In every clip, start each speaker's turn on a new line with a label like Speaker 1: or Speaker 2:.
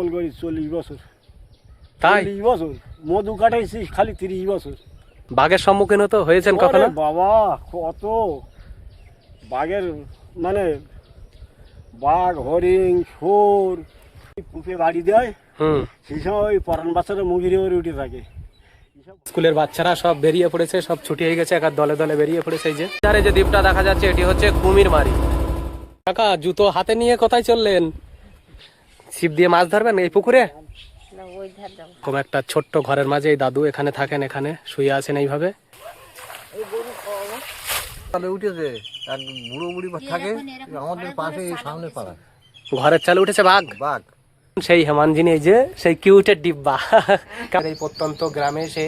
Speaker 1: জঙ্গল করি 40 বছর।
Speaker 2: তাই
Speaker 1: 40 বছর মধু কাটাইছি খালি 30 বছর।
Speaker 2: বাঘের সম্মুখীন তো হয়েছেন কখনো?
Speaker 1: বাবা কত বাঘের মানে বাঘ হরিণ শুয়োর পুপে বাড়ি দেয়, সেই সময় ওই পরান বাচ্চারা মুগিরে ওরে উঠে থাকে।
Speaker 2: স্কুলের বাচ্চারা সব বেরিয়ে পড়েছে, সব ছুটি হয়ে গেছে, একার দলে দলে বেরিয়ে পড়েছে। এই যে দ্বীপটা দেখা যাচ্ছে এটি হচ্ছে কুমিরমারি। কাকা জুতো হাতে নিয়ে কোথায় চললেন? ছিপ দিয়ে মাছ ধরবেন এই পুকুরে? কোন একটা ছোট্ট ঘরের মাঝে এই দাদু এখানে থাকেন, এখানে শুয়ে আছেন এইভাবে।
Speaker 3: উঠেছে আর বুড়ো বুড়ি থাকে আমাদের পাশে সামনে পাড়া
Speaker 2: ঘরের চালে উঠেছে বাঘ।
Speaker 3: বাঘ
Speaker 2: সেই হেমানজিনী, এই যে সেই কিউটের ডিব্বা। এই প্রত্যন্ত গ্রামে এসে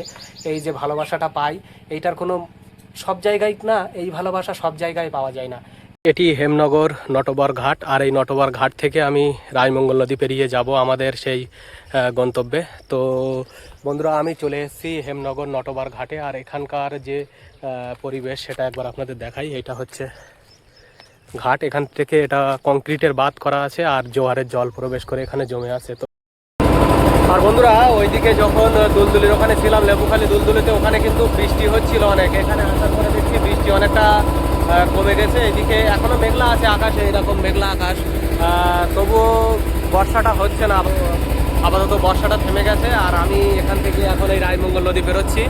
Speaker 2: এই যে ভালোবাসাটা পাই, এইটার কোনো সব জায়গায় না, এই ভালোবাসা সব জায়গায় পাওয়া যায় না। এটি হেমনগর নটবর ঘাট, আর এই নটবর ঘাট থেকে আমি রায়মঙ্গল নদী পেরিয়ে যাব আমাদের সেই গন্তব্যে। তো বন্ধুরা আমি চলে এসেছি হেমনগর নটবর ঘাটে, আর এখানকার যে পরিবেশ সেটা একবার আপনাদের দেখাই। এটা হচ্ছে ঘাট, এখান থেকে এটা কংক্রিটের বাঁধ করা আছে আর জোয়ারের জল প্রবেশ করে এখানে জমে আছে। তো আর বন্ধুরা ওইদিকে যখন দুলদুলির ওখানে ছিলাম, লেবুখালী দুলদুলিতে, ওখানে কিন্তু বৃষ্টি হচ্ছিল অনেক। এখানে আসার পরে দেখছি বৃষ্টি অনেকটা কমে গেছে। এদিকে এখনো মেঘলা আছে আকাশে, এরকম মেঘলা আকাশ, তবুও বর্ষাটা হচ্ছে না। আপাতত বর্ষাটা থেমে গেছে। আর আমি এখান থেকে এখন এই রায়মঙ্গল নদী বেরোচ্ছি।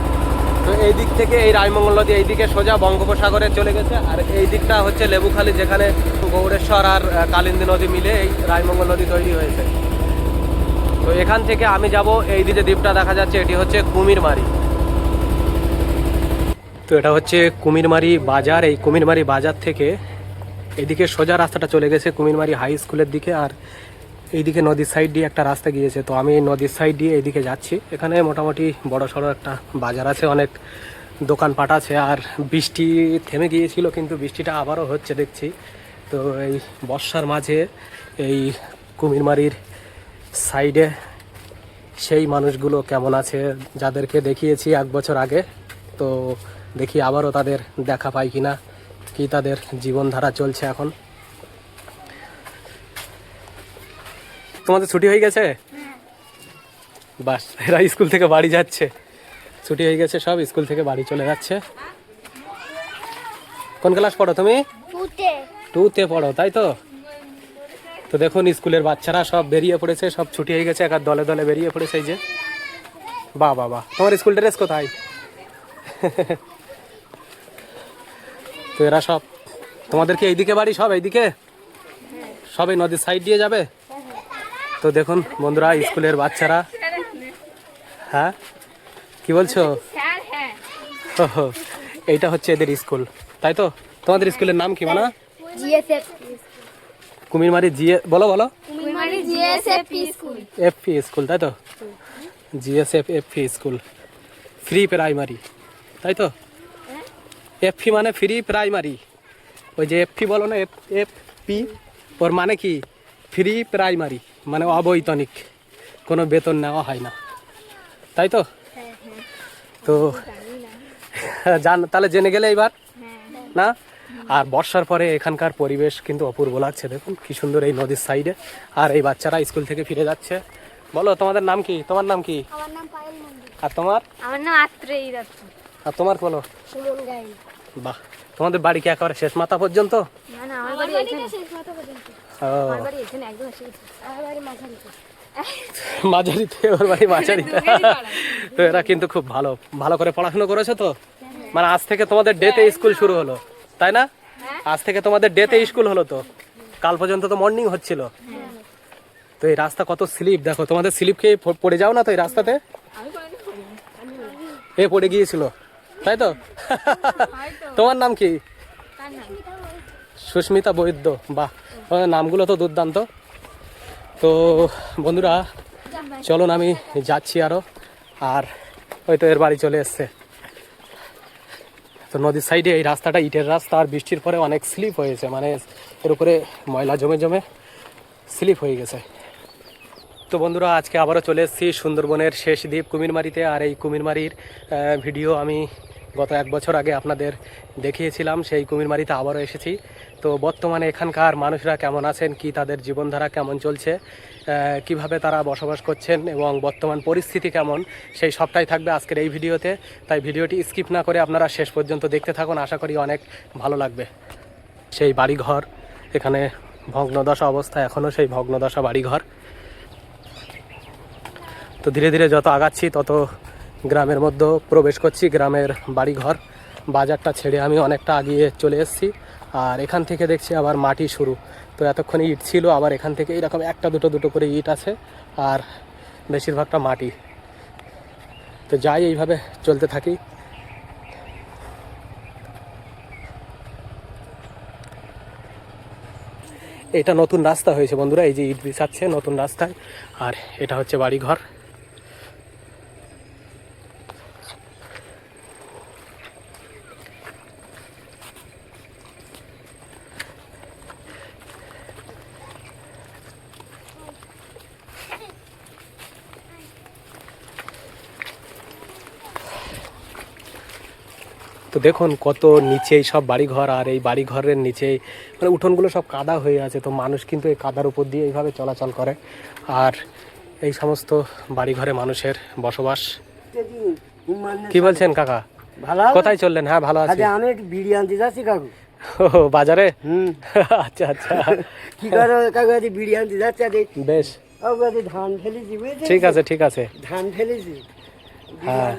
Speaker 2: তো এই দিক থেকে এই রায়মঙ্গল নদী এইদিকে সোজা বঙ্গোপসাগরে চলে গেছে, আর এই দিকটা হচ্ছে লেবুখালী, যেখানে গৌড়েশ্বর আর কালিন্দী নদী মিলে এই রায়মঙ্গল নদী তৈরি হয়েছে। তো এখান থেকে আমি যাব এই দিকে দ্বীপটা দেখা যাচ্ছে এটি হচ্ছে কুমিরমারি। তো এটা হচ্ছে কুমিরমারি বাজার। এই কুমিরমারি বাজার থেকে এইদিকে সোজা রাস্তাটা চলে গেছে কুমিরমারি হাই স্কুলের দিকে, আর এইদিকে নদীর সাইড দিয়ে একটা রাস্তা গিয়েছে। তো আমি নদীর সাইড দিয়ে এইদিকে যাচ্ছি। এখানে মোটামুটি বড় সড়ো একটা বাজার আছে, অনেক দোকানপাট আছে। আর বৃষ্টি থেমে গিয়েছিল, কিন্তু বৃষ্টিটা আবারও হচ্ছে দেখছি। তো এই বর্ষার মাঝে এই কুমিরমারির সাইডে সেই মানুষগুলো কেমন আছে, যাদেরকে দেখিয়েছি 1 বছর আগে। তো দেখি আবারও তাদের দেখা পাই কিনা, কি তাদের জীবনধারা চলছে এখন। তোমাদের ছুটি হয়ে গেছে? বাস, এরা স্কুল থেকে বাড়ি যাচ্ছে। ছুটি হয়ে গেছে, সব স্কুল থেকে বাড়ি চলে যাচ্ছে। কোন ক্লাস পড়ো তুমি? 2তে পড়ো, তাই তো? তো দেখুন স্কুলের বাচ্চারা সব বেরিয়ে পড়েছে, সব ছুটি হয়ে গেছে, একার দলে দলে বেরিয়ে পড়েছে। এই যে বাহ বাহ বাহ, তোমার স্কুল ড্রেস কোথায়? তো এরা সব, তোমাদের কি এইদিকে বাড়ি? সব এইদিকে, সব এই নদীর সাইড দিয়ে যাবে? তো দেখুন বন্ধুরা স্কুলের বাচ্চারা। হ্যাঁ কি বলছো? এইটা হচ্ছে এদের স্কুল, তাই তো? তোমাদের স্কুলের নাম কি মানা? কুমিরমারি জিএ, বলো বলো। এফপি স্কুল, তাই তো? GSF FP school, free primary, তাই তো? এফপি মানে ফ্রি প্রাইমারি। ওই যে এফপি বলো না, এফপি, ওর মানে কি? ফ্রি প্রাইমারি, মানে অবৈতনিক, কোনো বেতন নেওয়া হয় না, তাই তো? তো জান, তাহলে জেনে গেলে এইবার না? আর বর্ষার পরে এখানকার পরিবেশ কিন্তু অপূর্ব লাগছে। দেখুন কি সুন্দর এই নদীর সাইডে, আর এই বাচ্চারা স্কুল থেকে ফিরে যাচ্ছে। বলো তোমাদের নাম কি? তোমার নাম কি?
Speaker 4: আমার নাম পায়েল মন্ডল।
Speaker 2: আর তোমার?
Speaker 4: আমার নাম আত্রেয়ী দত্ত।
Speaker 2: আর তোমার বলো?
Speaker 4: সুমন গাইল।
Speaker 2: বাহ, তোমাদের বাড়ি কি একেবারে শেষ মাথা পর্যন্ত?
Speaker 4: না না, আমার বাড়ি এখানে শেষ মাথা পর্যন্ত। আমার বাড়ি এখানে একদম শেষ। আমার বাড়ি মাঝারিতে।
Speaker 2: মাঝারিতে? ওর বাড়ি মাঝারিতে। তো এরা কিন্তু খুব ভালো ভালো করে পড়াশোনা করেছে তো, মানে আজ থেকে তোমাদের ডেতে স্কুল শুরু হলো, তাই না? আজ থেকে তোমাদের ডেতে স্কুল হলো। তো কাল পর্যন্ত তো মর্নিং হচ্ছিল। তো এই রাস্তা কত স্লিপ দেখো, তোমাদের স্লিপ খেয়ে পড়ে যাও না তো এই রাস্তাতে? এ পড়ে গিয়েছিল, তাই তো? তোমার নাম কি? সুস্মিতা বৈদ্য। বাহ, নামগুলো তো দুর্দান্ত। তো বন্ধুরা চলুন আমি যাচ্ছি আরও। আর ওই তো এর বাড়ি চলে এসছে। তো নদীর সাইডে এই রাস্তাটা ইটের রাস্তা, আর বৃষ্টির পরে অনেক স্লিপ হয়েছে, মানে এর উপরে ময়লা জমে জমে স্লিপ হয়ে গেছে। তো বন্ধুরা আজকে আবারও চলে এসেছি সুন্দরবনের শেষ দ্বীপ কুমিরমারিতে। আর এই কুমিরমারির ভিডিও আমি গত 1 বছর আগে আপনাদের দেখিয়েছিলাম, সেই কুমিরমারিতে আবারও এসেছি। তো বর্তমানে এখানকার মানুষরা কেমন আছেন, কি তাদের জীবনধারা কেমন চলছে, কিভাবে তারা বসবাস করছেন এবং বর্তমান পরিস্থিতি কেমন, সেই সবটাই থাকবে আজকের এই ভিডিওতে। তাই ভিডিওটি স্কিপ না করে আপনারা শেষ পর্যন্ত দেখতে থাকুন, আশা করি অনেক ভালো লাগবে। সেই বাড়িঘর এখানে ভগ্নদশা অবস্থা, এখনও সেই ভগ্নদশা বাড়িঘর। তো ধীরে ধীরে যত আগাচ্ছি তত গ্রামের মধ্যে প্রবেশ করছি, গ্রামের বাড়িঘর। বাজারটা ছেড়ে আমি অনেকটা আগিয়ে চলে এসেছি, আর এখান থেকে দেখছি আবার মাটি শুরু। তো এতক্ষণ ইট ছিল, আবার এখান থেকে এরকম একটা দুটো করে ইট আছে, আর বেশিরভাগটা মাটি। তো যাই, এইভাবে চলতে থাকি। এটা নতুন রাস্তা হয়েছে বন্ধুরা, এই যে ইট বিছাচ্ছে নতুন রাস্তায়, আর এটা হচ্ছে বাড়িঘর। তো দেখুন কত নিচে সব বাড়িঘর, আর এই বাড়িঘরের নিচে মানে উঠোনগুলো সব কাদা হয়ে আছে। তো মানুষ কিন্তু এই কাদার উপর দিয়ে এইভাবে চলাচল করে, আর এই সমস্ত বাড়িঘরে মানুষের বসবাস। কি বলছেন কাকা,
Speaker 1: ভালো
Speaker 2: কোথায় চললেন? হ্যাঁ ভালো আছি।
Speaker 1: আমি একটু বিরিয়ানি দিতে যাচ্ছি কাকু।
Speaker 2: ও বাজারে? আচ্ছা আচ্ছা।
Speaker 1: কি করো কাকু? আজ বিরিয়ানি দিতে যাচ্ছি।
Speaker 2: বেশ,
Speaker 1: ধান ফেলেছি, বুঝেছি।
Speaker 2: ঠিক আছে ঠিক আছে।
Speaker 1: ধান ফেলেছি।
Speaker 2: হ্যাঁ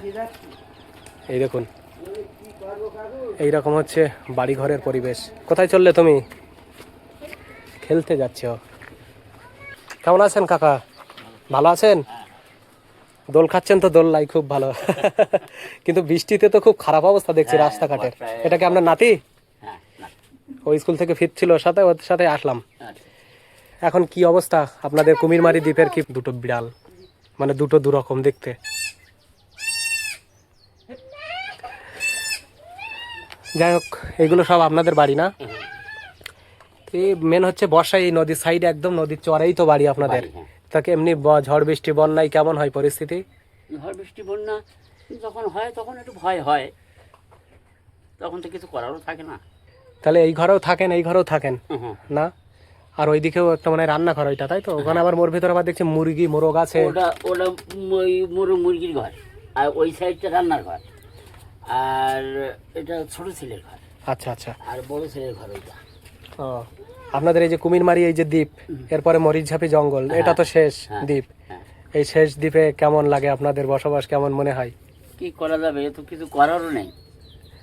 Speaker 2: এই দেখুন, এইরকম হচ্ছে বাড়িঘরের পরিবেশ। কোথায় চললে তুমি? খেলতে যাচ্ছ? কেমন আছেন কাকা? ভালো আছেন? দোল খাচ্ছেন তো? দোললাই খুব ভালো। কিন্তু বৃষ্টিতে তো খুব খারাপ অবস্থা দেখছি রাস্তাঘাটের। এটা কি আপনার নাতি? ওই স্কুল থেকে ফিরছিল, ওর সাথে আসলাম। এখন কি অবস্থা আপনাদের কুমিরমারি দ্বীপের? কি দুটো বিড়াল, মানে দুটো দুরকম দেখতে। যাই হোক, এগুলো সব আপনাদের বাড়ি না? এই মেন হচ্ছে বর্ষায় এই নদীর সাইডে, একদম নদীর চরেই তো বাড়ি আপনাদের। তাকে এমনি ঝড় বৃষ্টি বন্যায় কেমন হয় পরিস্থিতি?
Speaker 5: ঝড় বৃষ্টি বন্যা যখন হয় তখন একটু ভয় হয়, তখন তো কিছু করারও থাকে না।
Speaker 2: তাহলে এই ঘরেও থাকেন, এই ঘরেও থাকেন না? আর ওইদিকেও একটা মানে রান্নাঘর ওইটা, তাই তো? ওখানে আবার মোর ভিতরে আবার দেখছি মুরগি মোরগ আছে।
Speaker 5: ওটা ওটা মুরগির ঘর, আর ওই সাইডটা রান্নার ঘর, আর এটা ছোট ছেলের ঘর।
Speaker 2: আচ্ছা আচ্ছা।
Speaker 5: আর বড় ছেলের ঘর ওইটা।
Speaker 2: ও, আপনাদের এই যে কুমিরমারি এই যে দ্বীপ, এরপরে মরিচঝাপি জঙ্গল, এটা তো শেষ দ্বীপ। এই শেষ দ্বীপে কেমন লাগে আপনাদের বসবাস, কেমন মনে হয়?
Speaker 5: কি করা যাবে, এ তো কিছু করারও নেই,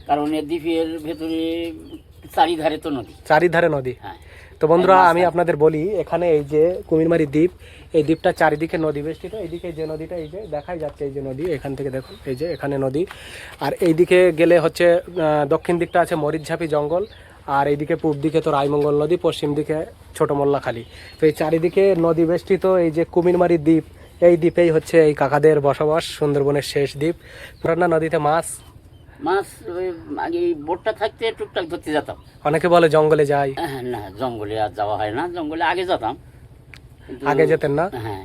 Speaker 5: কারণ এই দ্বীপের ভেতরে চারিধারে তো নদী।
Speaker 2: চারিধারে নদী।
Speaker 5: হ্যাঁ।
Speaker 2: তো বন্ধুরা আমি আপনাদের বলি, এখানে এই যে কুমিরমারি দ্বীপ, এই দ্বীপটা চারিদিকে নদী বেষ্টিত। এইদিকে যে নদীটা, এই যে দেখাই যাচ্ছে এই যে নদী, এখান থেকে দেখুন এই যে এখানে নদী। আর এইদিকে গেলে হচ্ছে দক্ষিণ দিকটা আছে মরিচঝাপি জঙ্গল, আর এইদিকে পূব দিকে তো রায়মঙ্গল নদী, পশ্চিম দিকে ছোট মোল্লাখালী। তো এই চারিদিকে নদী বেষ্টিত এই যে কুমিরমারি দ্বীপ, এই দ্বীপেই হচ্ছে এই কাকাদের বসবাস, সুন্দরবনের শেষ দ্বীপ। পুরানা নদীতে মাছ
Speaker 5: ওই আগে বোটটা থাকতে টুকটাক ধরতে যেতাম।
Speaker 2: অনেকে বলে জঙ্গলে যাই।
Speaker 5: না, জঙ্গলে আর যাওয়া হয় না। জঙ্গলে আগে যেতাম,
Speaker 2: আগে যেতেন না?
Speaker 5: হ্যাঁ।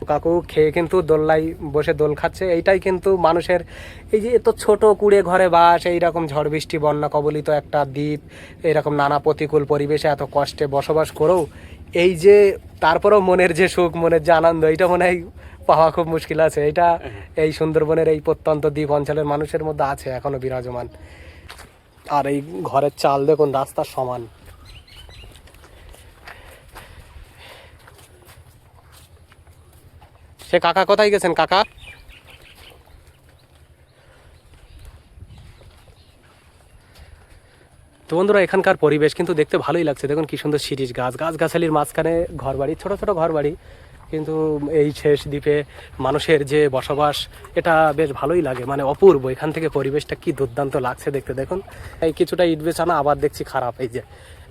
Speaker 2: কাকু খেয়ে কিন্তু দোল্লাই বসে দোল খাচ্ছে। এইটাই কিন্তু মানুষের এই যে এত ছোট কুড়ে ঘরে বাস, এইরকম ঝড় বৃষ্টি বন্যা কবলিত একটা দ্বীপ, এইরকম নানা প্রতিকূল পরিবেশে এত কষ্টে বসবাস করেও এই যে তারপরেও মনের যে সুখ, মনের যে আনন্দ, এইটা মনে হয় পাওয়া খুব মুশকিল আছে। এটা এই সুন্দরবনের এই প্রত্যন্ত দ্বীপ অঞ্চলের মানুষের মধ্যে আছে এখনো বিরাজমান। আর এই ঘরের চাল দেখুন রাস্তার সমান। সে কাকা কোথায় গেছেন কাকা? তো বন্ধুরা এখানকার পরিবেশ কিন্তু দেখতে ভালোই লাগছে। দেখুন কি সুন্দর শিরীষ গাছ, গাছগাছালির মাঝখানে ঘরবাড়ি, ছোট ছোট ঘরবাড়ি, কিন্তু এই শেষ দ্বীপে মানুষের যে বসবাস, এটা বেশ ভালোই লাগে, মানে অপূর্ব। এখান থেকে পরিবেশটা কি দুর্দান্ত লাগছে দেখতে। দেখুন এই কিছুটা ইট বেছানো, আবার দেখছি খারাপ এই যে।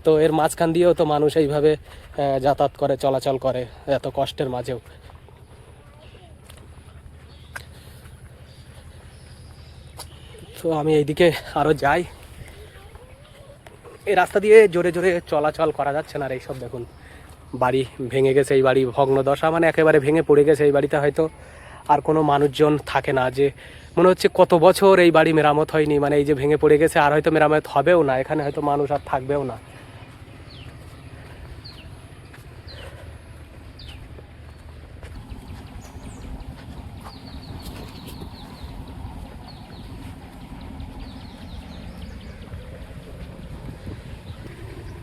Speaker 2: তো এর মাঝখান দিয়েও তো মানুষ এইভাবে যাতায়াত করে, চলাচল করে এত কষ্টের মাঝেও। তো আমি এইদিকে আরও যাই। এই রাস্তা দিয়ে জোরে জোরে চলাচল করা যাচ্ছে না। আর এইসব দেখুন বাড়ি ভেঙে গেছে, এই বাড়ি ভগ্নদশা, মানে একেবারে ভেঙে পড়ে গেছে। এই বাড়িতে হয়তো আর কোনো মানুষজন থাকে না, যে মনে হচ্ছে কত বছর এই বাড়ি মেরামত হয়নি, মানে এই যে ভেঙে পড়ে গেছে আর হয়তো মেরামত হবেও না, এখানে হয়তো মানুষ আর থাকবেও না।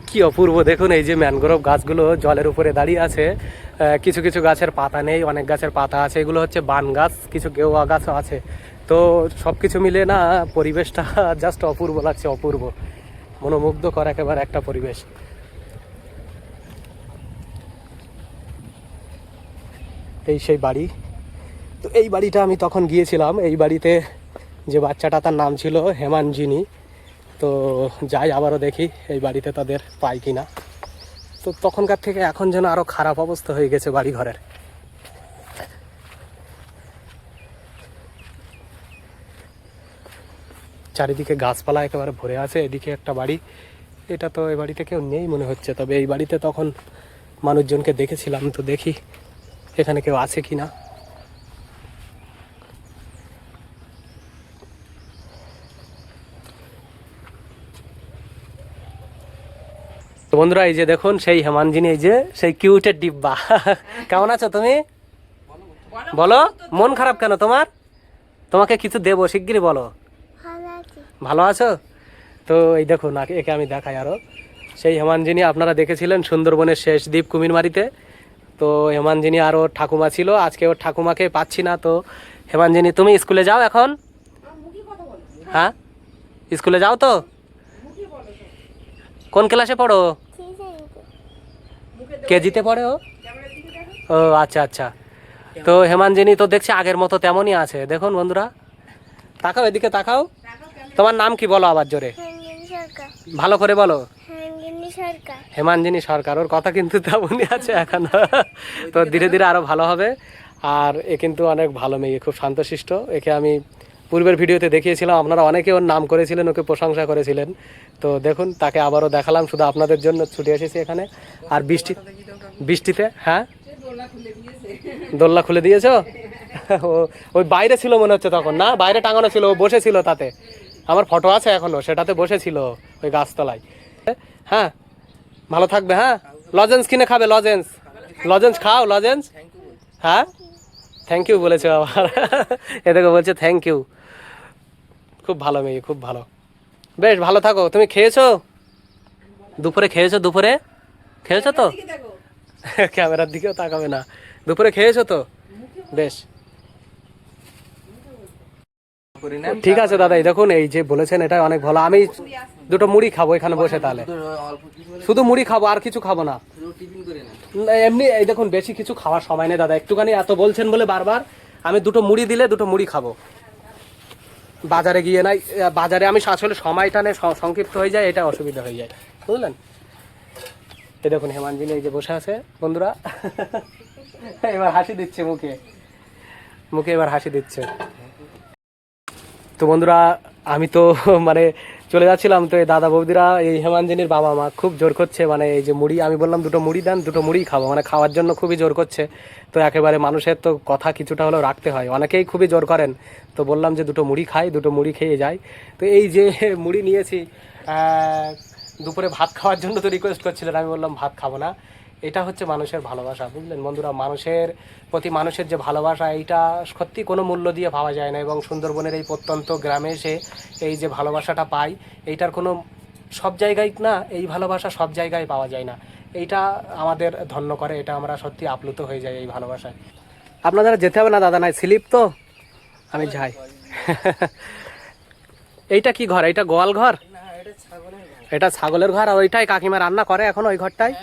Speaker 2: কি অপূর্ব দেখুন, এই যে ম্যানগ্রোভ গাছগুলো জলের উপরে দাঁড়িয়ে আছে। কিছু কিছু গাছের পাতা নেই, অনেক গাছের পাতা আছে, এগুলো হচ্ছে বান গাছ, কিছু গেওয়া গাছও আছে। তো সব কিছু মিলে না পরিবেশটা জাস্ট অপূর্ব লাগছে, অপূর্ব মনোমুগ্ধকর একেবারে একটা পরিবেশ। এই সেই বাড়ি। তো এই বাড়িটা আমি তখন গিয়েছিলাম, এই বাড়িতে যে বাচ্চাটা তার নাম ছিল হেমাঞ্জিনী। তো যাই আবারও দেখি এই বাড়িতে তাদের পাই কিনা। তো তখনকার থেকে এখন যেন আরো খারাপ অবস্থা হয়ে গেছে বাড়ি ঘরের। চারিদিকে গাছপালা একেবারে ভরে আছে, এদিকে একটা বাড়ি, এটা তো এই বাড়িতে কেউ নেই মনে হচ্ছে, তবে এই বাড়িতে তখন মানুষজনকে দেখেছিলাম। তো দেখি এখানে কেউ আছে কিনা। তো বন্ধুরা এই যে দেখুন সেই হেমাঞ্জিনী, এই যে সেই কিউটের ডিব্বা। কেমন আছো তুমি? বলো, মন খারাপ কেন তোমার? তোমাকে কিছু দেবো, শিগগিরই বলো। ভালো আছো? তো এই দেখুন একে আমি দেখাই আরো। সেই হেমাঞ্জিনী আপনারা দেখেছিলেন সুন্দরবনের শেষ দ্বীপ কুমিরমারিতে। তো হেমাঞ্জিনী আর ওর ঠাকুমা ছিল, আজকে ওর ঠাকুমাকে পাচ্ছি না। তো হেমাঞ্জিনী তুমি স্কুলে যাও এখন? হ্যাঁ স্কুলে যাও তো? কোন ক্লাসে পড়ো? কেজিতে পড়ে ও? ও আচ্ছা আচ্ছা। তো হেমাঞ্জিনী তো দেখছি আগের মতো তেমনই আছে। দেখুন বন্ধুরা, তাকাও এদিকে তাকাও। তোমার নাম কি বলো আবার জোরে, ভালো করে বলো। হেমাঞ্জিনী সরকার। ওর কথা কিন্তু তেমনই আছে এখন। তো ধীরে ধীরে আরো ভালো হবে। আর এ কিন্তু অনেক ভালো মেয়ে, খুব শান্তশিষ্ট। একে আমি পূর্বের ভিডিওতে দেখিয়েছিলাম, আপনারা অনেকে ওর নাম করেছিলেন, ওকে প্রশংসা করেছিলেন। তো দেখুন তাকে আবারও দেখালাম শুধু আপনাদের জন্য, ছুটে এসেছি এখানে। আর বৃষ্টিতে হ্যাঁ দোলনা খুলে দিয়েছো? ওই বাইরে ছিল মনে হচ্ছে তখন, না বাইরে টাঙানো ছিল, ও বসেছিল তাতে, আমার ফটো আছে এখনো, সেটাতে বসেছিল ওই গাছতলায়। হ্যাঁ ভালো থাকবে। হ্যাঁ লজেন্স কিনে খাবে, লজেন্স খাও, লজেন্স। হ্যাঁ থ্যাংক ইউ বলেছে আবার। এদেরকে বলছে থ্যাংক ইউ। খুব ভালো মেয়ে, খুব ভালো। বেশ ভালো থাকো। তুমি খেয়েছো দুপুরে? দুপুরে খেয়েছো তো? ক্যামেরার দিকেও তাকাবে না। দুপুরে খেয়েছো তো? বেশ ঠিক আছে দাদা। এই দেখুন এই যে বলেছেন এটা অনেক ভালো। আমি দুটো মুড়ি খাবো এখানে বসে, তাহলে শুধু মুড়ি খাবো, আর কিছু খাবো না এমনি। এই দেখুন বেশি কিছু খাওয়ার সময় নেই দাদা, একটুখানি এত বলছেন বলে বারবার। আমি দুটো মুড়ি দিলে দুটো মুড়ি খাবো। বাজারে গিয়ে নাই, বাজারে আমি আসলে সময়টা নিয়ে সংক্ষিপ্ত হয়ে যায়, এটা অসুবিধা হয়ে যায়, বুঝলেন। এই দেখুন হেমাঞ্জিনী এই যে বসে আছে বন্ধুরা। এবার হাসি দিচ্ছে মুখে, এবার হাসি দিচ্ছে। তো বন্ধুরা আমি তো মানে চলে যাচ্ছিলাম। তো এই দাদা বৌদিরা, এই হেমাঞ্জিনীর বাবা মা খুব জোর করছে, মানে এই যে মুড়ি, আমি বললাম দুটো মুড়ি দেন, দুটো মুড়ি খাবো, মানে খাওয়ার জন্য খুবই জোর করছে। তো একেবারে মানুষের তো কথা কিছুটা হলেও রাখতে হয়, অনেকেই খুবই জোর করেন। তো বললাম যে দুটো মুড়ি খাই, দুটো মুড়ি খেয়ে যাই। তো এই যে মুড়ি নিয়েছি, দুপুরে ভাত খাওয়ার জন্য তো রিকোয়েস্ট করছিলেন, আমি বললাম ভাত খাবো না। এটা হচ্ছে মানুষের ভালোবাসা, বুঝলেন বন্ধুরা। মানুষের প্রতি মানুষের যে ভালোবাসা, এইটা সত্যি কোনো মূল্য দিয়ে পাওয়া যায় না। এবং সুন্দরবনের এই প্রত্যন্ত গ্রামে এসে এই যে ভালোবাসাটা পাই, এইটার কোনো সব জায়গায় না, এই ভালোবাসা সব জায়গায় পাওয়া যায় না। এইটা আমাদের ধন্য করে, এটা আমরা সত্যি আপ্লুত হয়ে যাই এই ভালোবাসায়। আপনাদের যেতে হবে না দাদা, নাই স্লিপ তো আমি যাই। এইটা কি ঘর? এইটা গোয়াল ঘর? এটা ছাগলের ঘর। আর ওইটাই কাকিমা রান্না করে এখন ওই ঘরটাই?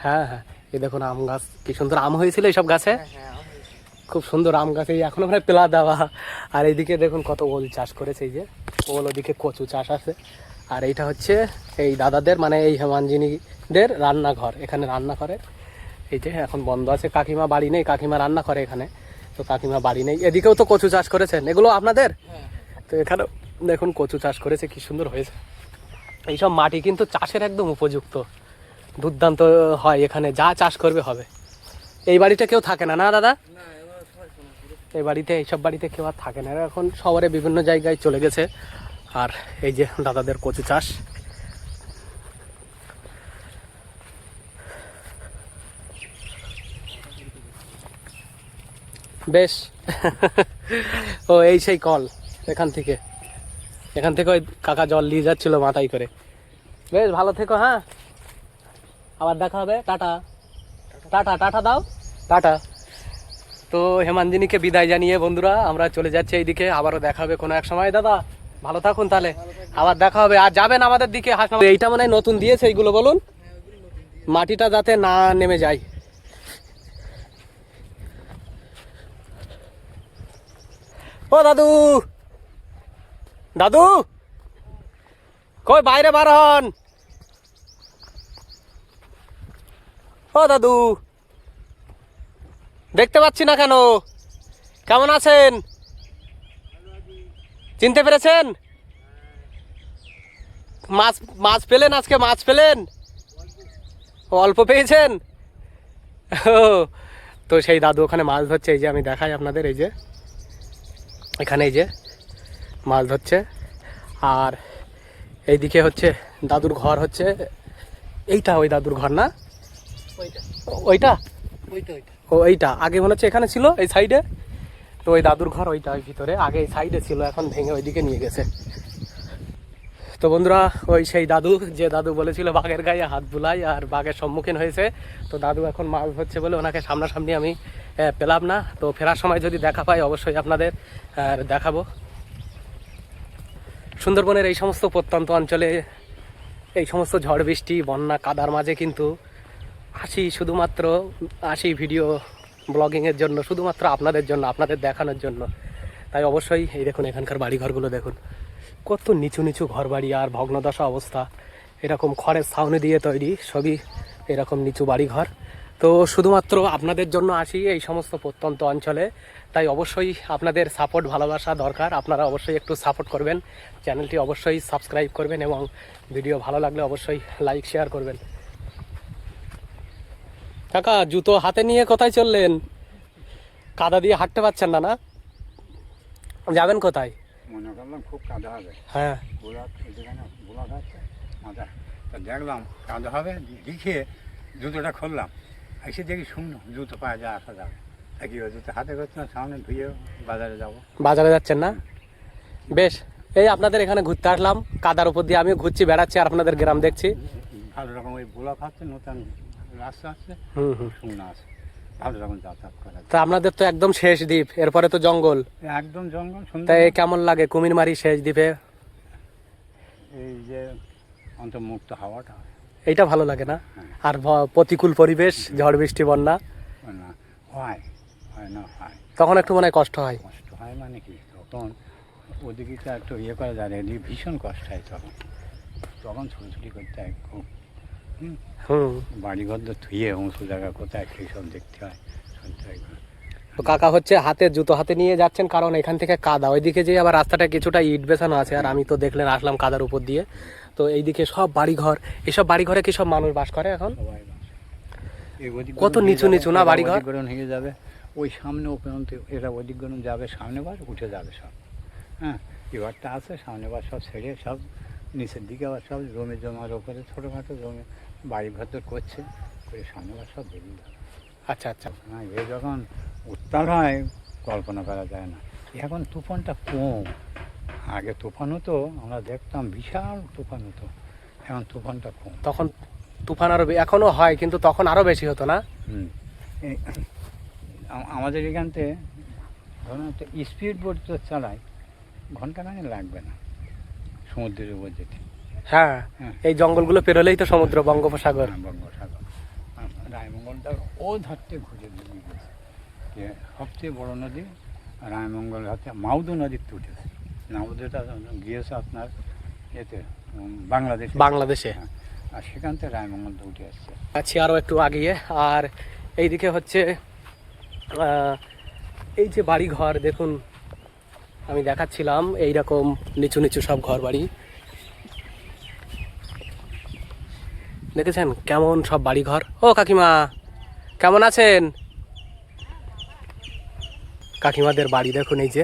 Speaker 2: হ্যাঁ হ্যাঁ। এই দেখুন আম গাছ, কি সুন্দর আম হয়েছিল এইসব গাছে, খুব সুন্দর আম গাছ। এই এখনো প্রায় পেলা দেওয়া। আর এইদিকে দেখুন কত ওল চাষ করেছে, এই যে ওল, ওদিকে কচু চাষ আছে। আর এইটা হচ্ছে এই দাদাদের, মানে এই হেমাঞ্জিনীদের রান্নাঘর, এখানে রান্না করে। এই যে এখন বন্ধ আছে, কাকিমা বাড়ি নেই, কাকিমা রান্না করে এখানে। তো কাকিমা বাড়ি নেই। এদিকেও তো কচু চাষ করেছেন, এগুলো আপনাদের? তো এখানে দেখুন কচু চাষ করেছে, কি সুন্দর হয়েছে। এইসব মাটি কিন্তু চাষের একদম উপযুক্ত, দুর্দান্ত হয়, এখানে যা চাষ করবে হবে। এই বাড়িতে কেউ থাকে না, না দাদা? এই বাড়িতে, এইসব বাড়িতে কেউ আর থাকে না, এরা এখন শহরে বিভিন্ন জায়গায় চলে গেছে। আর এই যে দাদাদের কচু চাষ। বেশ ও এই সেই কল, এখান থেকে ওই কাকা জল নিয়ে যাচ্ছিল মাথায় করে। বেশ ভালো থেকো, হ্যাঁ আবার দেখা হবে, টাটা টাটা টাটা দাও, টাটা। তো হেমাঞ্জিনীকে বিদায় জানিয়ে বন্ধুরা আমরা চলে যাচ্ছি এইদিকে, আবারও দেখা হবে কোনো এক সময়। দাদা ভালো থাকুন, তাহলে আবার দেখা হবে। আর যাবেন আমাদের দিকে হাসনা, এইটা মনে হয় নতুন দিয়েছে, এইগুলো বলুন, মাটিটা যাতে না নেমে যায়। ও দাদু, দাদু কই বাইরে বার হন। ও দাদু দেখতে পাচ্ছি না কেন, কেমন আছেন? চিনতে পেরেছেন? মাছ পেলেন আজকে? মাছ পেলেন? অল্প পেয়েছেন? ও তো সেই দাদু ওখানে মাছ ধরছে, এই যে আমি দেখাই আপনাদের, এই যে এখানে এই যে মাছ ধরছে। আর এইদিকে হচ্ছে দাদুর ঘর, হচ্ছে এইটা ওই দাদুর ঘর না? ওইটা ও এইটা আগে মনে হচ্ছে এখানে ছিল, এই সাইডে। তো ওই দাদুর ঘর ওইটা, ওই ভিতরে আগে এই সাইডে ছিল, এখন ভেঙে ওইদিকে নিয়ে গেছে। তো বন্ধুরা ওই সেই দাদু, যে দাদু বলেছিল বাঘের গায়ে হাত বুলাই আর বাঘের সম্মুখীন হয়েছে, তো দাদু এখন মাছ ধরছে বলে ওনাকে সামনাসামনি আমি পেলাম না। তো ফেরার সময় যদি দেখা পাই অবশ্যই আপনাদের দেখাবো। সুন্দরবনের এই সমস্ত প্রত্যন্ত অঞ্চলে এই সমস্ত ঝড় বৃষ্টি বন্যা কাদার মাঝে কিন্তু শুধুমাত্র আসি ভিডিও ব্লগিংয়ের জন্য, শুধুমাত্র আপনাদের জন্য, আপনাদের দেখানোর জন্য। তাই অবশ্যই এই দেখুন এখানকার বাড়িঘরগুলো দেখুন, কত নিচু নিচু ঘরবাড়ি আর ভগ্নদশা অবস্থা। এরকম খড়ের ছাউনি দিয়ে তৈরি, সবই এরকম নিচু বাড়িঘর। তো শুধুমাত্র আপনাদের জন্য আসি এই সমস্ত প্রত্যন্ত অঞ্চলে। তাই অবশ্যই আপনাদের সাপোর্ট ভালোবাসা দরকার, আপনারা অবশ্যই একটু সাপোর্ট করবেন, চ্যানেলটি অবশ্যই সাবস্ক্রাইব করবেন এবং ভিডিও ভালো লাগলে অবশ্যই লাইক শেয়ার করবেন। কাকা জুতো হাতে নিয়ে কোথায় চললেন? কাদা দিয়ে হাঁটতে পারছেন না? না যাবেন কোথায়?
Speaker 3: মনে করলাম খুব কাদা হবে,
Speaker 2: হ্যাঁ
Speaker 3: দেখলাম কাদা হবে, দেখিয়ে জুতোটা খুললাম, এসে দেখি শুকনো, জুতো পায়ে যা আসা যাবে। কি জুতো হাতে করছে না, সামনে ধুয়ে বাজারে যাবো।
Speaker 2: বাজারে যাচ্ছেন না? বেশ, এই আপনাদের এখানে ঘুরতে আসলাম, কাদার উপর দিয়ে আমিও ঘুরছি, বেড়াচ্ছি আর আপনাদের গ্রাম দেখছি।
Speaker 3: ভালো রকম ওই বোলা খাচ্ছে, নতুন রাস্তা আছে, শুকনো আছে, ভালো রকম যাতায়াত করা।
Speaker 2: তা আপনাদের তো একদম শেষ দ্বীপ, এরপরে তো জঙ্গল,
Speaker 3: একদম জঙ্গল।
Speaker 2: তাই কেমন লাগে কুমিরমারি শেষ দ্বীপে?
Speaker 3: এই যে অন্তর্মুক্ত হাওয়াটা,
Speaker 2: এইটা ভালো লাগে না? আর প্রতিকূল পরিবেশ, ঝড় বৃষ্টি বন্যা
Speaker 3: না হয়, হয় না হয়,
Speaker 2: তখন একটু মনে হয় কষ্ট হয়।
Speaker 3: কষ্ট হয় মানে কি, তখন ওদিকে তো একটু ইয়ে করা যায়, এদিকে ভীষণ কষ্ট হয়। তখন ছুটি করতে হয় খুব, বাড়িঘর তো ধুয়ে উঁচু জায়গা কোথায় সেই সব দেখতে হয়, শুনতে হয়।
Speaker 2: তো কাকা হচ্ছে হাতে জুতো হাতে নিয়ে যাচ্ছেন, কারণ এখান থেকে কাদা, ওইদিকে যে আবার রাস্তাটা কিছুটা ইট বেছানো আছে, আর আমি তো দেখলেন আসলাম কাদার উপর দিয়ে। তো এইদিকে সব বাড়িঘর, এসব বাড়িঘরে কি সব মানুষ বাস করে এখন? কত নিচু নিচু না বাড়িঘর
Speaker 3: হয়ে যাবে, ওই সামনে পর্যন্ত এরা ওদিক গরম যাবে, সামনে বার উঠে যাবে সব। হ্যাঁ, এবারটা আছে সামনে বার সব ছেড়ে সব নিচের দিকে আবার সব জমি জমার ওপরে ছোটোখাটো জমি বাড়ি ঘর করছে, করে সামনে বার সব বেরিয়ে যাবে।
Speaker 2: আচ্ছা আচ্ছা।
Speaker 3: হ্যাঁ, এ যখন উত্তাল হয় কল্পনা করা যায় না। এখন তুফানটা কম, আগে তুফান হতো, আমরা দেখতাম বিশাল তুফান হতো, এখন তুফানটা কম।
Speaker 2: তখন তুফান আরো এখনো হয়, কিন্তু তখন আরো বেশি হতো না?
Speaker 3: আমাদের এখান থেকে ধরুন একটা স্পিড বোট তো চালায়, ঘন্টাখানে লাগবে না সমুদ্রের উপর যেতে।
Speaker 2: হ্যাঁ, এই জঙ্গলগুলো পেরোলেই তো সমুদ্র, বঙ্গোপসাগর।
Speaker 3: বঙ্গোপসাগর, রায়মঙ্গলটা ও ধারতে ঘুরে দিয়ে গেছে, যে সবচেয়ে বড় নদী রায়মঙ্গল হচ্ছে মাউদু নদীর উঠেছে। মাউদুটা গিয়েছে আপনার এতে বাংলাদেশে, আর সেখান থেকে রায়মঙ্গলটা উঠে আসছে।
Speaker 2: আছি আরও একটু আগিয়ে। আর এইদিকে হচ্ছে এই যে বাড়ি ঘর দেখুন, আমি দেখাচ্ছিলাম এইরকম নিচু নিচু সব ঘর বাড়ি, দেখেছেন কেমন সব বাড়ি ঘর। ও কাকিমা কেমন আছেন? কাকিমাদের বাড়ি দেখুন, এই যে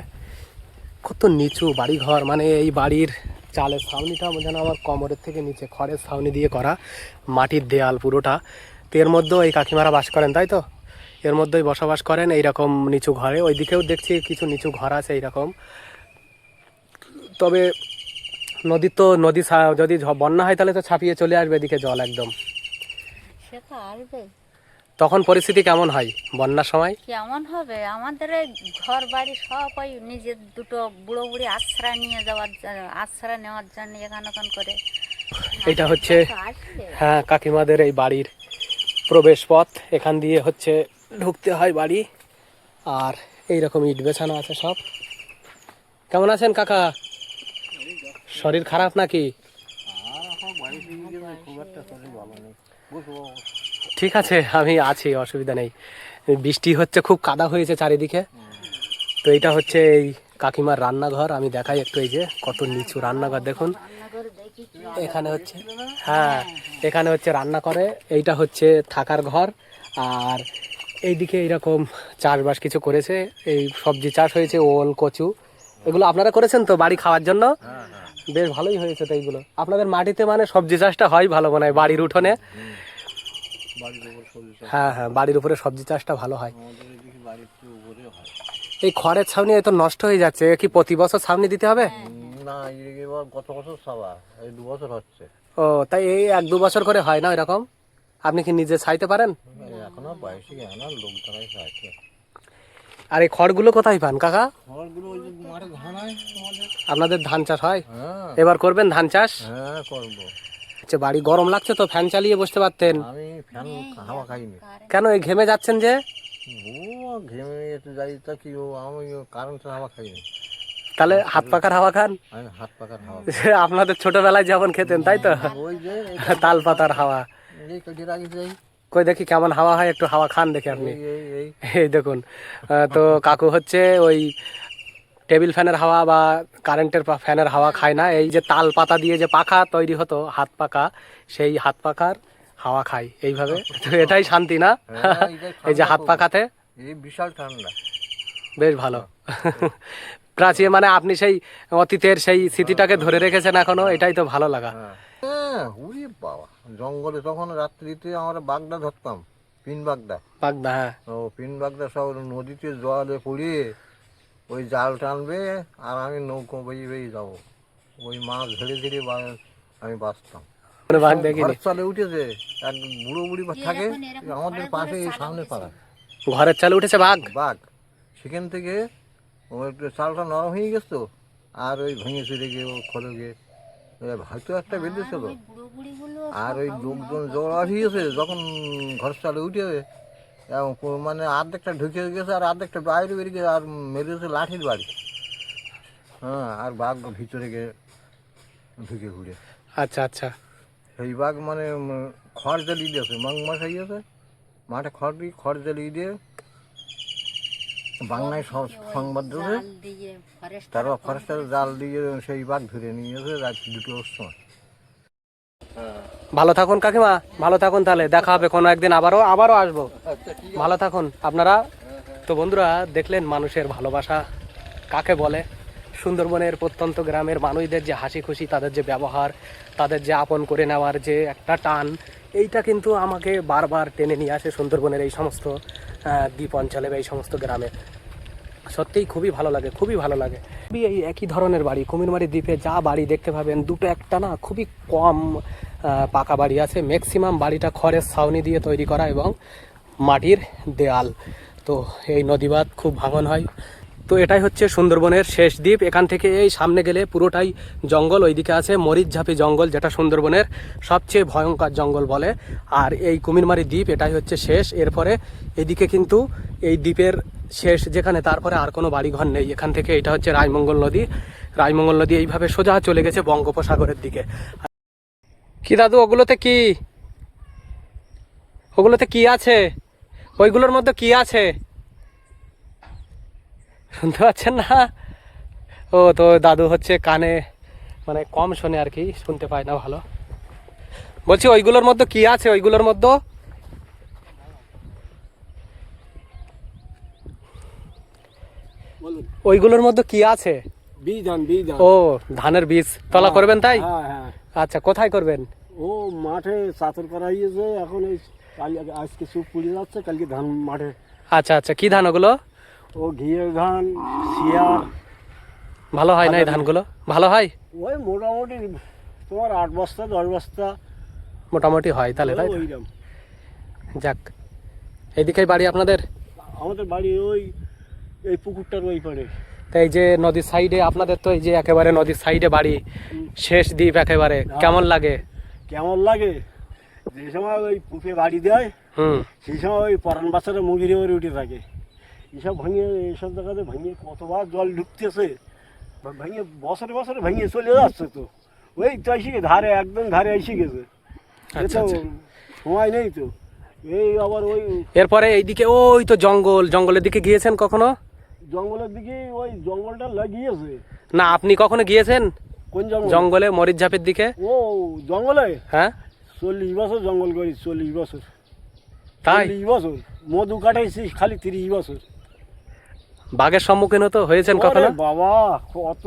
Speaker 2: কত নিচু বাড়ি ঘর, মানে এই বাড়ির চালের ছাউনিটা যেন আমার কোমরের থেকে নিচে, খড়ের ছাউনি দিয়ে করা, মাটির দেয়াল পুরোটা। তো এর মধ্যেও এই কাকিমারা বাস করেন, তাই তো? এর মধ্যেই বসবাস করেন এইরকম নিচু ঘরে। ওইদিকেও দেখছি কিছু নিচু ঘর আছে এইরকম। তবে নদী যদি বন্যা হয় তাহলে তো ছাপিয়ে চলে আসবে এদিকে জল একদম।
Speaker 6: সে তো আসবে।
Speaker 2: তখন পরিস্থিতি কেমন হয় বন্যার সময়?
Speaker 6: কেমন হবে, আমাদের এই ঘর বাড়ি সব ওই নিজের দুটো বুড়ো বুড়ি আশ্রয় নেওয়ার জন্য এখান ওখান করে।
Speaker 2: এটা হচ্ছে
Speaker 6: তো আসবে।
Speaker 2: হ্যাঁ কাকিমাদের এই বাড়ির প্রবেশ পথ, এখান দিয়ে হচ্ছে ঢুকতে হয় বাড়ি। আর এইরকম ইট বেছানো আছে সব। কেমন আছেন কাকা? শরীর খারাপ নাকি? ঠিক আছে, আমি আছি, অসুবিধা নেই। বৃষ্টি হচ্ছে, খুব কাদা হয়েছে চারিদিকে। তো এটা হচ্ছে এই কাকিমার রান্নাঘর, আমি দেখাই একটু। এই যে কত নিচু রান্নাঘর দেখুন। এখানে হচ্ছে, হ্যাঁ এখানে হচ্ছে রান্না করে, এইটা হচ্ছে থাকার ঘর। আর এইদিকে এইরকম চাষবাস কিছু করেছে, এই সবজি চাষ হয়েছে, ওল কচু, এগুলো আপনারা করেছেন তো বাড়ি খাওয়ার জন্য? বেশ ভালোই হয়েছে তো এইগুলো। আপনাদের মাটিতে মানে সবজি চাষটা হয় ভালো মনে হয়, বাড়ির উঠোনে? হ্যাঁ হ্যাঁ, বাড়ির উপরে সবজি চাষটা ভালো হয়। এই খড়ের ছাউনি এত নষ্ট হয়ে যাচ্ছে, কি প্রতি বছর ছাউনি দিতে হবে?
Speaker 1: না, এবার গত বছর ছাওয়া, এই 2 বছর হচ্ছে।
Speaker 2: ও তাই, এই 1-2 বছর করে হয় না এরকম? আপনি কি নিজে ছাইতে পারেন?
Speaker 1: এখনো বয়সী না, লোক দ্বারাই চাইছে।
Speaker 2: আর এই খড়গুলো কোথায় পান কাকা?
Speaker 1: খড়গুলো ওই যে মাঠে ধান হয় আমাদের।
Speaker 2: আপনাদের ধান চাষ হয়?
Speaker 1: হ্যাঁ
Speaker 2: এবার করবেন ধান চাষ?
Speaker 1: হ্যাঁ করবো।
Speaker 2: আচ্ছা, বাড়ি গরম লাগছে তো, ফ্যান চালিয়ে বসতে পারতেন।
Speaker 1: আমি ফ্যান হাওয়া খাইনি।
Speaker 2: কেন এই ঘেমে যাচ্ছেন যে?
Speaker 1: ও ঘেমে যেতে যাই তা কি, ও আমি কারেন্টের হাওয়া খাইনি।
Speaker 2: তাহলে হাত পাকার হাওয়া খান?
Speaker 1: আমি হাত পাকার হাওয়া
Speaker 2: আপনাদের ছোটবেলায় যেমন খেতেন তাই তো,
Speaker 1: ওই যে
Speaker 2: তাল পাতার হাওয়া।
Speaker 1: এই কেটে রাখি যাই।
Speaker 2: কই দেখি কেমন হাওয়া হয়, একটু হাওয়া খান দেখি আপনি।
Speaker 1: এই
Speaker 2: এই দেখুন, তো কাকু হচ্ছে ওই টেবিল ফ্যানের হাওয়া বা কারেন্টের ফ্যানের হাওয়া খায় না, এই যে তাল পাতা দিয়ে যে পাখা তৈরি হতো হাত পাকা, সেই হাত পাকার হাওয়া খায় এইভাবে। তো এটাই শান্তি না, এই যে হাত পাকাতে?
Speaker 1: এই বিশাল ঠান্ডা,
Speaker 2: বেশ ভালো। প্রাচীন মানে আপনি সেই অতীতের সেই স্মৃতিটাকে ধরে রেখেছেন এখনো, এটাই তো ভালো লাগা।
Speaker 1: হ্যাঁ উড়ি বাবা, জঙ্গলে তখন রাত্রিতে আমরা বাগদা ধরতাম, পিন বাগদা।
Speaker 2: বাগদা, হ্যাঁ।
Speaker 1: ও পিন বাগদা সব নদীতে জলে পড়িয়ে ওই জাল টানবে, আর আমি নৌকো বেয়ে বেয়ে যাবো, ওই মাছ ধরে ধরে আমি বাঁচতাম।
Speaker 2: বাঘ দেখিনি।
Speaker 1: ঘরের চালে উঠেছে, এক বুড়ো বুড়ি থাকে আমাদের পাশে, এই সামনে পাড়া।
Speaker 2: ঘরের চালে উঠেছে বাঘ?
Speaker 1: বাঘ সেখান থেকে ওই চালটা নরম হয়ে গেছে, আর ওই ভেঙে চুরে গিয়ে ও খোলে গিয়ে হয়তো একটা বেঁধেছিল। আর ওই লোকজন জড়া হয়েছে যখন ঘর চালে উঠে, মানে আর্ধেকটা ঢুকে গেছে আর আর্ধেকটা বাইরে বেরিয়ে গেছে, আর মেরেছে লাঠির বাড়ি। হ্যাঁ, আর বাঘ ভিতরে গিয়ে ঢুকে ঘুরে।
Speaker 2: আচ্ছা আচ্ছা।
Speaker 1: সেই বাঘ মানে খড় জ্বালিয়ে দিয়েছে, মাঘ মাস হয়েছে, মাঠে খড় জ্বালিয়ে দিয়ে বাংলায় সব সংবাদ দিয়েছে। তারপর ফরেস্টার জাল দিয়ে সেই বাঘ ধরে নিয়েছে রাত 2টোর সময়।
Speaker 2: ভালো থাকুন কাকিমা, ভালো থাকুন, তাহলে দেখা হবে কোনো একদিন, আবারও আসবো। ভালো থাকুন আপনারা। তো বন্ধুরা, দেখলেন মানুষের ভালোবাসা কাকে বলে। সুন্দরবনের প্রত্যন্ত গ্রামের মানুষদের যে হাসি খুশি, তাদের যে ব্যবহার, তাদের যে আপন করে নেওয়ার যে একটা টান, এইটা কিন্তু আমাকে বারবার টেনে নিয়ে আসে সুন্দরবনের এই সমস্ত দ্বীপ অঞ্চলে বা এই সমস্ত গ্রামে। সত্যিই খুবই ভালো লাগে, খুবই ভালো লাগে। এই একই ধরনের বাড়ি কুমিরমারি দ্বীপে যা বাড়ি দেখতে পাবেন, দুটো একটা না, খুবই কম পাকা বাড়ি আছে। ম্যাক্সিমাম বাড়িটা খড়ের ছাউনি দিয়ে তৈরি করা এবং মাটির দেয়াল। তো এই নদীবাঁধ খুব ভাঙন হয়। তো এটাই হচ্ছে সুন্দরবনের শেষ দ্বীপ। এখান থেকে এই সামনে গেলে পুরোটাই জঙ্গল, ওইদিকে আছে মরিচঝাপি জঙ্গল, যেটা সুন্দরবনের সবচেয়ে ভয়ঙ্কর জঙ্গল বলে। আর এই কুমিরমারি দ্বীপ এটাই হচ্ছে শেষ। এরপরে এদিকে কিন্তু এই দ্বীপের শেষ যেখানে, তারপরে আর কোনো বাড়িঘর নেই। এখান থেকে এটা হচ্ছে রায়মঙ্গল নদী। রায়মঙ্গল নদী এইভাবে সোজা চলে গেছে বঙ্গোপসাগরের দিকে। কি দাদু, ওগুলোতে কি, ওগুলোতে কি আছে? ওইগুলোর মধ্যে কি আছে শুনতে পাচ্ছেন না? ও তো দাদু হচ্ছে কানে মানে কম শোনে আর কি, শুনতে পায় না ভালো। বলছি ওইগুলোর মধ্যে কি আছে? ওইগুলোর মধ্যে ওইগুলোর মধ্যে কি আছে?
Speaker 1: বীজ ধান
Speaker 2: ও, ধানের বীজ তলা করবেন তাই?
Speaker 1: হ্যাঁ হ্যাঁ।
Speaker 2: আচ্ছা, কোথায় করবেন?
Speaker 1: ও মাঠে চাতর করা হয়েছে, এখন এই আজকে চুপ পুড়ে যাচ্ছে, কালকে ধান মাঠে।
Speaker 2: আচ্ছা আচ্ছা, কি ধান ওগুলো?
Speaker 1: ও ঘিয়ের ধান, শিয়ার।
Speaker 2: ভালো হয় না এই ধানগুলো? ভালো হয়,
Speaker 1: ওই মোটামুটি তোমার 8 বস্তা 10 বস্তা
Speaker 2: মোটামুটি হয় তাহলে, তাই তো?
Speaker 1: ওইরকম।
Speaker 2: যাক, এইদিকেই বাড়ি আপনাদের?
Speaker 1: আমাদের বাড়ি ওই এই পুকুরটার ওই পারে।
Speaker 2: তো এই যে নদীর সাইডে আপনাদের, তো এই যে একেবারে নদীর সাইডে বাড়ি, শেষ দ্বীপ একেবারে, কেমন লাগে?
Speaker 1: কেমন লাগে? যে সময় ওই পুকুরে বাড়ি দেয় সেই সময় ওই পরান বাচ্চারা মুগিরে ওরে উঠে থাকে। এইসব ভেঙে, এইসব জায়গাতে ভেঙে কতবার জল ঢুকতেছে, ভেঙে বছরে বছরে ভেঙে চলে যাচ্ছে। তো ওই তো এসে ধারে, একদম ধারে এসে গেছে।
Speaker 2: আচ্ছা, আচ্ছা।
Speaker 1: সময় নেই তো। এই আবার ওই
Speaker 2: এরপরে এইদিকে ওই তো জঙ্গল, জঙ্গলের দিকে গিয়েছেন কখনো?
Speaker 1: জঙ্গলের দিকে, ওই জঙ্গলটা লাগিয়েছে।
Speaker 2: না, আপনি কখনো গিয়েছেন
Speaker 1: কোন জঙ্গল?
Speaker 2: জঙ্গলে, মরিচঝাপের দিকে?
Speaker 1: ও জঙ্গলে?
Speaker 2: হ্যাঁ।
Speaker 1: 40 বছর জঙ্গল করি, 40 বছর।
Speaker 2: তাই?
Speaker 1: 40 বছর মধু কাটাইছি খালি 30 বছর।
Speaker 2: বাঘের সম্মুখীন তো হয়েছেন কখনো?
Speaker 1: ওরে বাবা, কত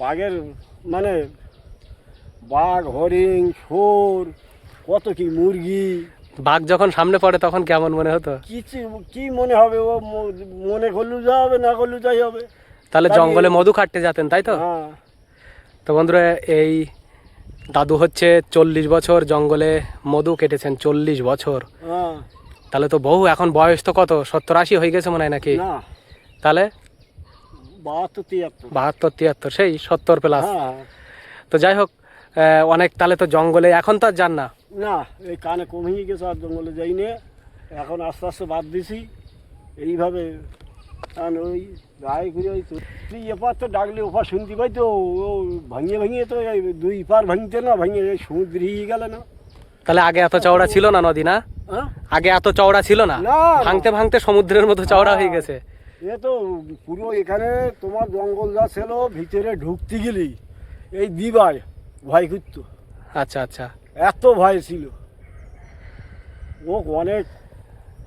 Speaker 1: বাঘের, মানে বাঘ, হরিণ, শুয়োর, কত কি মুরগি।
Speaker 2: বাঘ যখন সামনে পড়ে তখন কেমন মনে হতো?
Speaker 1: কি মনে হবে? ও মনে করলেও যা হবে, না করলেও যাই হবে।
Speaker 2: তাহলে জঙ্গলে মধু কাটতে যেতেন, তাই তো?
Speaker 1: হ্যাঁ।
Speaker 2: তো বন্ধুরা, এই দাদু হচ্ছে 40 বছর জঙ্গলে মধু কেটেছেন, 40 বছর।
Speaker 1: হ্যাঁ।
Speaker 2: তাহলে তো বহু, এখন বয়স তো কত, 70-80 হয়ে গেছে মনে হয় নাকি?
Speaker 1: না,
Speaker 2: তাহলে
Speaker 1: 72-73।
Speaker 2: 72-73, সেই 70 প্লাস।
Speaker 1: হ্যাঁ।
Speaker 2: তো যাই হোক, অনেক, তাহলে তো জঙ্গলে এখন তো আর যান না?
Speaker 1: না, এই কানে কমিয়ে গেছে, আর জঙ্গলে যাই না। এখন আস্তে আস্তে বাদ দিছি এইভাবে। কারণ ওই গায়ে ঘুরে ওই তুই এপার তো ডাকলে ওপার শুনতে পাই, তো ও ভাঙিয়ে ভাঙিয়ে তো এই 2 পার ভাঙতে না, ভাঙিয়ে সমুদ্রে গেলে না।
Speaker 2: তাহলে আগে এত চওড়া ছিল না নদী, না?
Speaker 1: হ্যাঁ?
Speaker 2: আগে এত চওড়া ছিল না,
Speaker 1: না।
Speaker 2: ভাঙতে ভাঙতে সমুদ্রের মতো চওড়া হয়ে গেছে।
Speaker 1: এ তো পুরো এখানে তোমার জঙ্গল যা ছিল, ভিতরে ঢুকতে গেলি এই দিবায় ভয় করতো।
Speaker 2: আচ্ছা আচ্ছা।
Speaker 1: এত ভয় ছিল ও অনেক।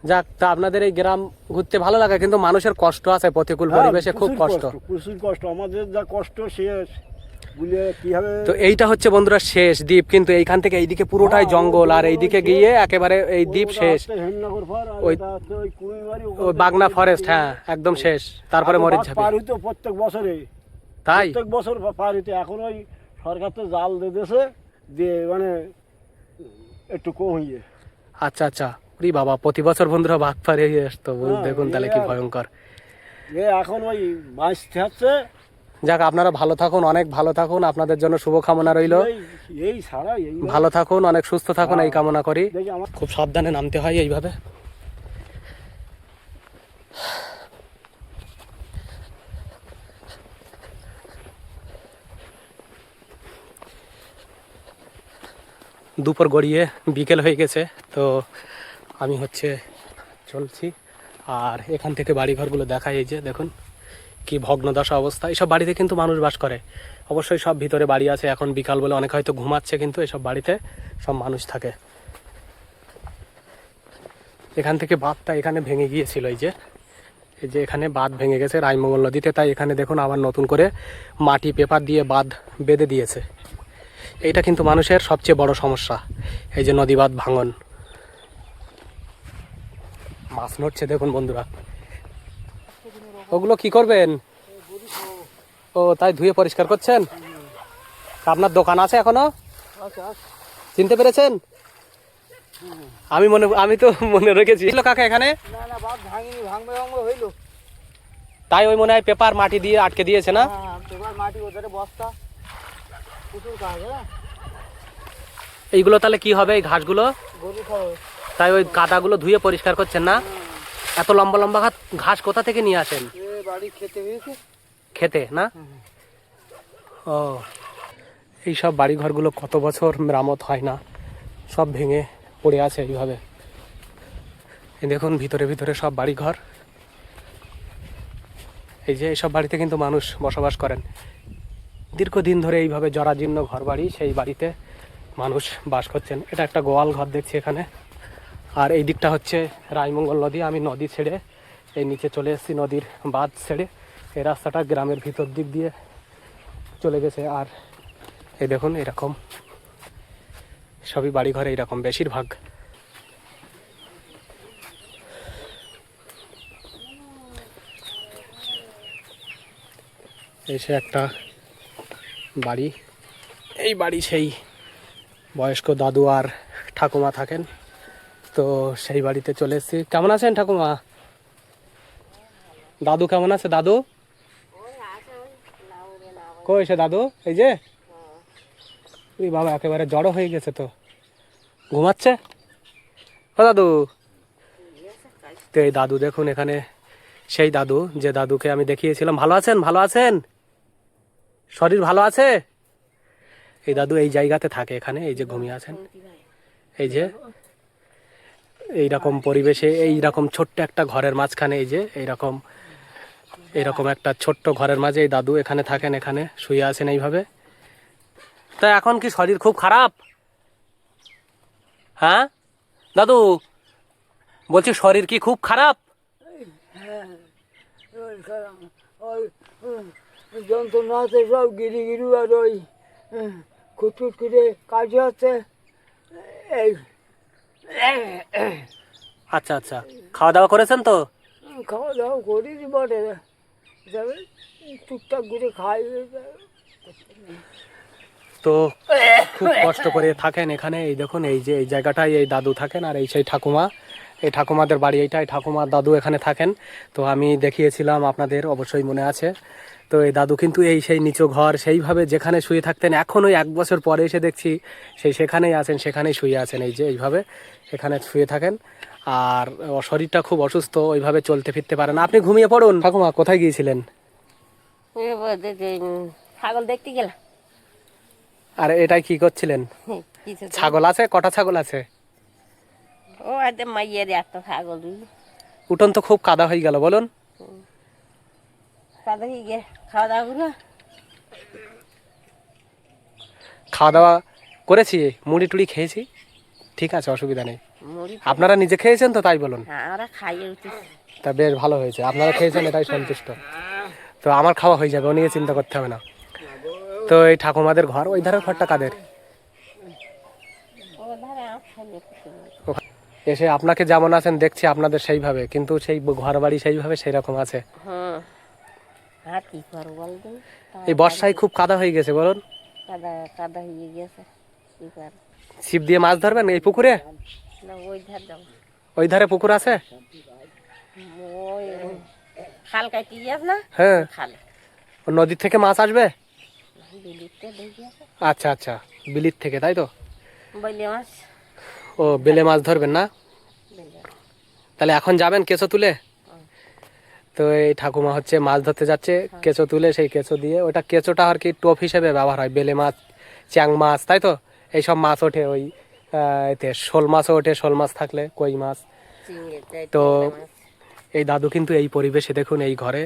Speaker 2: যাক, তা আপনাদের এই গ্রাম ঘুরতে ভালো লাগে, কিন্তু মানুষের কষ্ট আছে, প্রতিকূল পরিবেশে খুব কষ্ট।
Speaker 1: প্রচুর কষ্ট, আমাদের যা কষ্ট শেষ বলে কি হবে।
Speaker 2: তো এইটা হচ্ছে বন্ধুরা শেষ দ্বীপ, কিন্তু এইখান থেকে এইদিকে পুরোটাই জঙ্গল, আর এইদিকে গিয়ে একেবারে এই দ্বীপ শেষ। ওই ওই বাগনা ফরেস্ট, হ্যাঁ একদম শেষ। তারপরে মরিচঝাপি
Speaker 1: পার হইতো প্রত্যেক বছরে,
Speaker 2: তাই?
Speaker 1: প্রত্যেক বছর পার হইতো। এখন ওই সরকার তো জাল দিয়েছে, দিয়ে মানে একটু কম হইয়ে।
Speaker 2: আচ্ছা আচ্ছা। ওরে বাবা, প্রতি বছর বন্ধুরা বাঘ পার হয়ে আসতো,
Speaker 1: হ্যাঁ,
Speaker 2: দেখুন তাহলে কি ভয়ঙ্কর।
Speaker 1: এখন ওই বাঁচতে হচ্ছে।
Speaker 2: যাক, আপনারা ভালো থাকুন, অনেক ভালো থাকুন, আপনাদের জন্য শুভকামনা রইল।
Speaker 1: এই ছাড়া এই
Speaker 2: ভালো থাকুন, অনেক সুস্থ থাকুন, এই কামনা করি।
Speaker 1: দেখি আমার
Speaker 2: খুব সাবধানে নামতে হয় এইভাবে। দুপুর গড়িয়ে বিকেল হয়ে গেছে, তো আমি হচ্ছে চলছি। আর এখান থেকে বাড়িঘরগুলো দেখাই, এই যে দেখুন কি ভগ্নদশা অবস্থা। এইসব বাড়িতে কিন্তু মানুষ বাস করে, অবশ্যই সব ভিতরে বাড়ি আছে। এখন বিকাল বলে অনেক হয়তো ঘুমাচ্ছে, কিন্তু এসব বাড়িতে সব মানুষ থাকে। এখান থেকে বাঁধটা এখানে ভেঙে গিয়েছিল, এই যে এখানে বাঁধ ভেঙে গেছে রায়মঙ্গল নদীতে, তাই এখানে দেখুন আবার নতুন করে মাটি পেপার দিয়ে বাঁধ বেঁধে দিয়েছে। এইটা কিন্তু মানুষের সবচেয়ে বড় সমস্যা, এই যে নদী বাঁধ ভাঙন। মাছ নড়ছে দেখুন বন্ধুরা। ওগুলো কি করবেন? ও তাই, ধুয়ে পরিষ্কার করছেন? আপনার দোকান আছে এখনো? চিনতে পেরেছেন? আমি তো মনে রেখেছি। কাকা এখানে তাই ওই মনে হয় পেপার মাটি দিয়ে আটকে দিয়েছে, না? এইগুলো তাহলে কি হবে, এই ঘাসগুলো? তাই ওই কাদাগুলো ধুয়ে পরিষ্কার করছেন না? এত লম্বা লম্বা ঘাস কোথা থেকে নিয়ে আসেন? খেতে না? ও, এইসব বাড়ি ঘরগুলো কত বছর মেরামত হয় না, সব ভেঙে পড়ে আছে এইভাবে। এই দেখুন ভিতরে ভিতরে সব বাড়ি ঘর। এই যে এইসব বাড়িতে কিন্তু মানুষ বসবাস করেন দীর্ঘদিন ধরে, এইভাবে জরাজীর্ণ ঘর বাড়ি, সেই বাড়িতে মানুষ বাস করছেন। এটা একটা গোয়াল ঘর দেখছি এখানে। আর এই দিকটা হচ্ছে রায়মঙ্গল নদী। আমি নদী ছেড়ে এই নিচে চলে এসেছি নদীর বাঁধ ছেড়ে। এই রাস্তাটা গ্রামের ভিতর দিক দিয়ে চলে গেছে। আর এই দেখুন এরকম সবই বাড়িঘরে এরকম বেশিরভাগ। এসে একটা বাড়ি, এই বাড়ি সেই বয়স্ক দাদু আর ঠাকুমা থাকেন, তো সেই বাড়িতে চলে এসেছি। কেমন আছেন ঠাকুমা? দাদু কেমন আছে? দাদু কই এসে দাদু? এই যে বাবা একেবারে জড়ো হয়ে গেছে, তো ঘুমাচ্ছে। ও দাদু, তো এই দাদু দেখুন এখানে সেই দাদু যে দাদুকে আমি দেখিয়েছিলাম। ভালো আছেন? ভালো আছেন? শরীর ভালো আছে? এই দাদু এই জায়গাতে থাকে, এখানে এই যে ঘুমিয়ে আছেন। এই যে এইরকম পরিবেশে এইরকম ছোট্ট একটা ঘরের মাঝখানে এই যে এইরকম একটা ছোট্ট ঘরের মাঝে এই দাদু এখানে থাকেন, এখানে শুয়ে আছেন এইভাবে। তা এখন কি শরীর খুব খারাপ? হ্যাঁ দাদু, বলছি শরীর কি খুব খারাপ?
Speaker 7: যন্ত্রণা আছে, সব গিরি গিরি আর ওই খুটখুট করে কাজে আছে। এই
Speaker 2: আচ্ছা আচ্ছা, খাওয়া দাওয়া করেছেন তো?
Speaker 7: খাওয়া দাওয়া করিনি বটে, যাবে টুকটাক করে খাই।
Speaker 2: তো খুব কষ্ট করে থাকেন এখানে। এই দেখুন এই যে এই জায়গাটায় এই দাদু থাকেন, আর এই সেই ঠাকুমা, এই ঠাকুমাদের বাড়ি এইটাই। ঠাকুমার দাদু এখানে থাকেন, তো আমি দেখিয়েছিলাম আপনাদের, অবশ্যই মনে আছে। তো এই দাদু কিন্তু এই সেই নিচু ঘর সেইভাবে যেখানে শুয়ে থাকতেন, এখন ওই 1 বছর পরে এসে দেখছি সেখানেই আছেন, সেখানেই শুয়ে আছেন। এই যে এইভাবে এখানে শুয়ে থাকেন। আর শরীরটা খুব অসুস্থ, ওইভাবে চলতে ফিরতে পারে না। আপনি ঘুমিয়ে পড়ুন। ঠাকুমা কোথায় গিয়েছিলেন?
Speaker 6: ছাগল দেখতে গেলাম।
Speaker 2: আর এটাই কি করছিলেন? ছাগল আছে? কটা ছাগল আছে?
Speaker 6: ও আদে মাইয়ের একটা ছাগল।
Speaker 2: উঠোন তো খুব কাদা হয়ে গেল, বলুন।
Speaker 6: কাদা হয়ে গিয়ে খাওয়া দাওয়া করো।
Speaker 2: খাওয়া দাওয়া করেছি, মুড়ি টুড়ি খেয়েছি, ঠিক আছে, অসুবিধা নেই। আপনারা নিজে খেয়েছেন তো, তাই বলুন।
Speaker 6: আমরা খাইয়ে উঠেছি।
Speaker 2: তা বেশ ভালো হয়েছে, আপনারা খেয়েছেন, এটাই সন্তুষ্ট। তো আমার খাওয়া হয়ে যাবে, ও নিয়ে চিন্তা করতে হবে না। তো এই ঠাকুমাদের ঘর, ওই ধারের ঘরটা কাদের? এসে আপনাকে যেমন আছেন দেখছি আপনাদের সেইভাবে, কিন্তু সেই ঘর বাড়ি সেইভাবে সেইরকম আছে।
Speaker 6: আর কি করবো বলতো,
Speaker 2: এই বর্ষায় খুব কাদা হয়ে গেছে, বলুন।
Speaker 6: কাদা কাদা হয়ে গেছে, কি করবো।
Speaker 2: ছিপ দিয়ে মাছ ধরবেন এই পুকুরে?
Speaker 6: না ওই ধার যাবো।
Speaker 2: ওই ধারে পুকুর আছে?
Speaker 6: ওই খাল কাটি গিয়েছে না?
Speaker 2: হ্যাঁ,
Speaker 6: খালে
Speaker 2: ও নদীর থেকে মাছ আসবে?
Speaker 6: বিলিতে দেখি আছে।
Speaker 2: আচ্ছা আচ্ছা, বিলির থেকে, তাই তো?
Speaker 6: বইলে মাছ।
Speaker 2: ও বেলে মাছ ধরবেন না? তাহলে এখন যাবেন কেঁচো তুলে? তো এই ঠাকুমা হচ্ছে মাছ ধরতে যাচ্ছে, কেঁচো তুলে, সেই কেঁচো দিয়ে, ওটা কেঁচোটা আর কি টোপ হিসেবে ব্যবহার হয়। বেলে মাছ, চ্যাং মাছ, তাই তো? এইসব মাছ ওঠে, ওই এতে শোল মাছও ওঠে, শোল মাছ থাকলে, কই মাছ। তো এই দাদু কিন্তু এই পরিবেশে দেখুন, এই ঘরে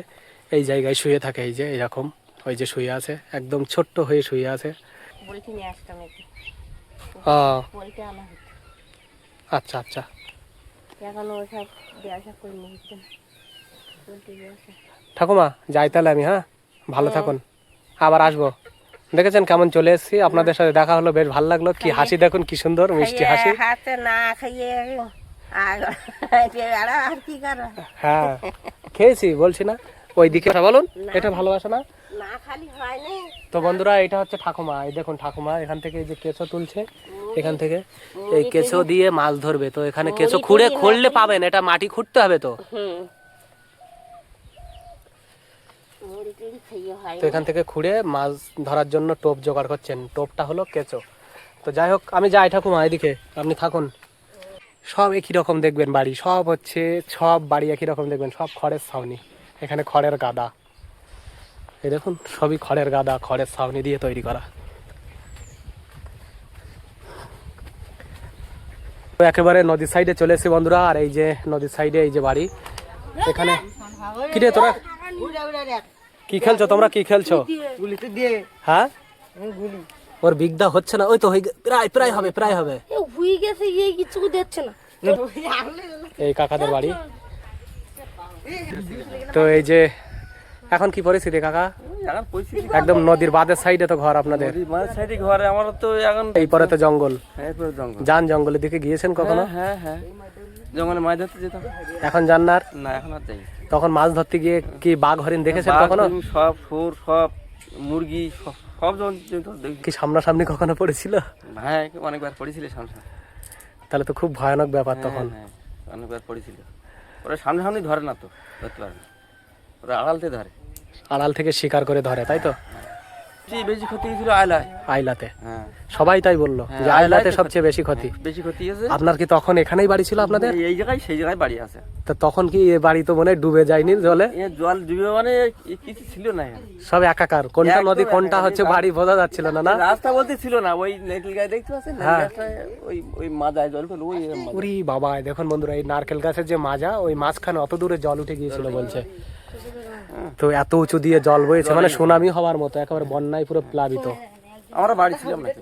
Speaker 2: এই জায়গায় শুয়ে থাকে, এই যে এরকম, ওই যে শুয়ে আছে, একদম ছোট্ট হয়ে শুয়ে আছে।
Speaker 6: বলতে নিয়ে আসতাম একটু। বলতে আনা হতো।
Speaker 2: আচ্ছা আচ্ছা,
Speaker 6: এখন ওইসব ব্যবসা করে নিচ্ছে।
Speaker 2: ঠাকুমা যাই তাহলে আমি। হ্যাঁ, ভালো থাকুন, আবার আসবো। দেখেছেন কেমন চলে এসেছি, আপনাদের সাথে দেখা হলো, বেশ ভালো লাগলো। কি হাসি দেখুন, কি সুন্দর মিষ্টি হাসি।
Speaker 6: হাতে না খাইয়ে আর কি করো?
Speaker 2: হ্যাঁ খেয়েছি, বলছি না। ওই দিকে বলুন, এটা ভালোবাসা না?
Speaker 6: না খালি হয় না।
Speaker 2: তো বন্ধুরা, এটা হচ্ছে ঠাকুমা। এই দেখুন ঠাকুমা এখান থেকে এই যে কেঁচো তুলছে, এখান থেকে এই কেঁচো দিয়ে মাছ ধরবে। তো এখানে কেঁচো খুঁড়লে পাবেন, এটা মাটি খুঁড়তে হবে। তো তো এখান থেকে খুঁড়ে মাছ ধরার জন্য টোপ জোগাড় করছেন। টোপটা হলো কেঁচো। তো যাই হোক, আমি যাই ঠাকুমা, এদিকে আপনি থাকুন। সব একই রকম দেখবেন বাড়ি, সব হচ্ছে সব বাড়ি একই রকম দেখবেন, সব খড়ের ছাউনি। এখানে খড়ের গাদা, এই দেখুন সবই খড়ের গাদা, খড়ের ছাউনি দিয়ে তৈরি করা। তো একেবারে নদীর সাইডে চলে এসেছি বন্ধুরা। আর এই যে নদীর সাইডে এই যে বাড়ি, এখানে কি রে তোরা কি খেলছো? তোমরা কি খেলছো? হ্যাঁ, ওর বিগদা হচ্ছে না, ওই তো প্রায় প্রায় হবে, প্রায় হবে।
Speaker 4: হয়ে গেছে, এই কিছু দিচ্ছে না।
Speaker 2: এই কাকাদের বাড়ি, তো এই যে এখন কি পরিস্থিতি কাকা?
Speaker 8: এখন পরিস্থিতি
Speaker 2: একদম নদীর বাঁধের সাইডে তো ঘর আপনাদের,
Speaker 8: মাঝ সাইডে ঘরে আমার তো এখন
Speaker 2: এই পরে তো জঙ্গল।
Speaker 8: এরপরে জঙ্গল।
Speaker 2: যান জঙ্গলের দিকে গিয়েছেন কখনো?
Speaker 8: হ্যাঁ হ্যাঁ জঙ্গলে মাছ ধরতে যেতাম।
Speaker 2: এখন যান না আর?
Speaker 8: না এখন আর যাই।
Speaker 2: তখন মাছ ধরতে গিয়ে কি বাঘ হরিণ দেখেছেন
Speaker 8: বাঘ,
Speaker 2: কখনো?
Speaker 8: হরিণ, সব শুয়োর, সব মুরগি, সব জন্তু দেখি।
Speaker 2: কি সামনাসামনি কখনো পড়েছিল?
Speaker 8: হ্যাঁ অনেকবার পড়েছিল সামনে।
Speaker 2: তাহলে তো খুব ভয়ানক ব্যাপার তখন।
Speaker 8: হ্যাঁ অনেকবার পড়েছিল। ওরা সামনে সামনে ধরে না তো, ধরতে পারে না, ওরা আড়ালতে ধরে।
Speaker 2: আড়াল থেকে শিকার করে ধরে, তাই তো?
Speaker 8: বেশি ক্ষতি হয়েছিল আয়লায়।
Speaker 2: আইলাতে
Speaker 8: হ্যাঁ
Speaker 2: সবাই তাই বললো
Speaker 8: হ্যাঁ,
Speaker 2: যে
Speaker 8: আইলাতে
Speaker 2: আইলাতে সবচেয়ে বেশি ক্ষতি।
Speaker 8: বেশি ক্ষতি হয়েছে।
Speaker 2: আপনার কি তখন এখানেই বাড়ি ছিল আপনাদের?
Speaker 8: এই জায়গায় সেই জায়গায় বাড়ি আছে।
Speaker 2: তো তখন কি এ বাড়ি তো মনে হয় ডুবে যায়নি জলে?
Speaker 8: এ জল ডুবে মানে কিছু ছিল না এখানে।
Speaker 2: সব একাকার, কোনটা
Speaker 8: একদম
Speaker 2: নদী কোনটা
Speaker 8: একাকার।
Speaker 2: হচ্ছে বাড়ি বোঝা যাচ্ছিল না। না
Speaker 8: রাস্তা বলতে ছিল না, ওই নেটিল গায়ে দেখতে পাচ্ছেন না,
Speaker 2: হ্যাঁ।
Speaker 8: রাস্তায় ওই ওই মাজায় জল ফেল, ওই মাজায়।
Speaker 2: ওরে বাবা, দেখুন বন্ধুরা, এই নারকেল গাছের যে মাজা, ওই মাঝখানে অত দূরে জল উঠে গিয়েছিল বলছে। তো এত উঁচু দিয়ে জল বয়েছে, মানে সুনামি হওয়ার মতো, একেবারে বন্যায় পুরো প্লাবিত।
Speaker 8: আমরা বাড়ি ছিলাম না তো,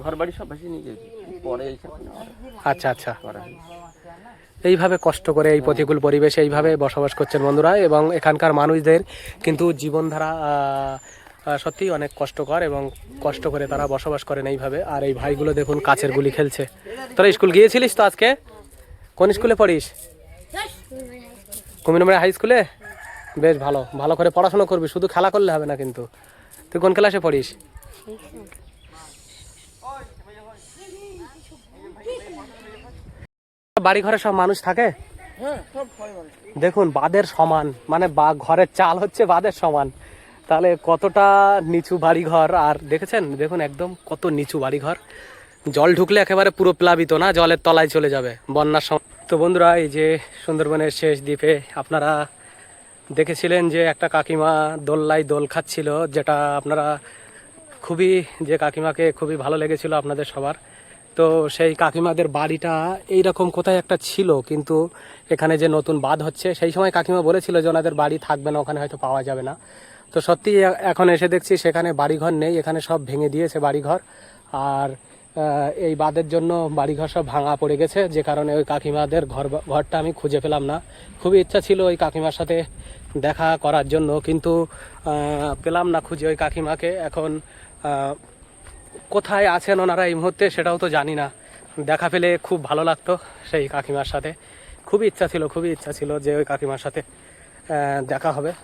Speaker 8: ঘর বাড়ি সব ভেসে নিয়ে গেছি পরে এইসব
Speaker 2: আচ্ছা আচ্ছা, এইভাবে কষ্ট করে এই প্রতিকূল পরিবেশে এইভাবে বসবাস করছেন বন্ধুরা, এবং এখানকার মানুষদের কিন্তু জীবনধারা সত্যিই অনেক কষ্টকর, এবং কষ্ট করে তারা বসবাস করেন এইভাবে। আর এই ভাইগুলো দেখুন কাছের গুলি খেলছে। তোরা স্কুল গিয়েছিলিস তো আজকে? কোন স্কুলে পড়িস? কুমিরমারি হাই স্কুলে? বেশ ভালো, ভালো করে পড়াশোনা করবি, শুধু খেলা করলে হবে না কিন্তু। তুই কোন ক্লাসে পড়িস? বাড়ি ঘরে সব মানুষ থাকে? দেখুন বাঁধের সমান, মানে ঘরের চাল হচ্ছে বাঁধের সমান, তাহলে কতটা নিচু বাড়িঘর। আর দেখেছেন, দেখুন একদম কত নিচু বাড়িঘর, জল ঢুকলে একেবারে পুরো প্লাবিত, না জলের তলায় চলে যাবে বন্যার সময়। তো বন্ধুরা, এই যে সুন্দরবনের শেষ দ্বীপে আপনারা দেখেছিলেন যে একটা কাকিমা দোল্লায় দোল খাচ্ছিল, যেটা আপনারা খুবই, যে কাকিমাকে খুবই ভালো লেগেছিল আপনাদের সবার। তো সেই কাকিমাদের বাড়িটা এইরকম কোথায় একটা ছিল, কিন্তু এখানে যে নতুন বাঁধ হচ্ছে, সেই সময় কাকিমা বলেছিল যে ওনাদের বাড়ি থাকবে না, ওখানে হয়তো পাওয়া যাবে না। তো সত্যি এখন এসে দেখছি সেখানে বাড়িঘর নেই, এখানে সব ভেঙে দিয়েছে বাড়িঘর। আর এই বাঁধের জন্য বাড়িঘর সব ভাঙা পড়ে গেছে, যে কারণে ওই কাকিমাদের ঘরটা আমি খুঁজে পেলাম না। খুবই ইচ্ছা ছিল ওই কাকিমার সাথে দেখা করার জন্য, কিন্তু পেলাম না খুঁজে ওই কাকিমাকে। এখন কোথায় আছেন ওনারা এই মুহূর্তে সেটাও তো জানি না। দেখা পেলে খুব ভালো লাগতো সেই কাকিমার সাথে, খুবই ইচ্ছা ছিল যে ওই কাকিমার সাথে দেখা হবে।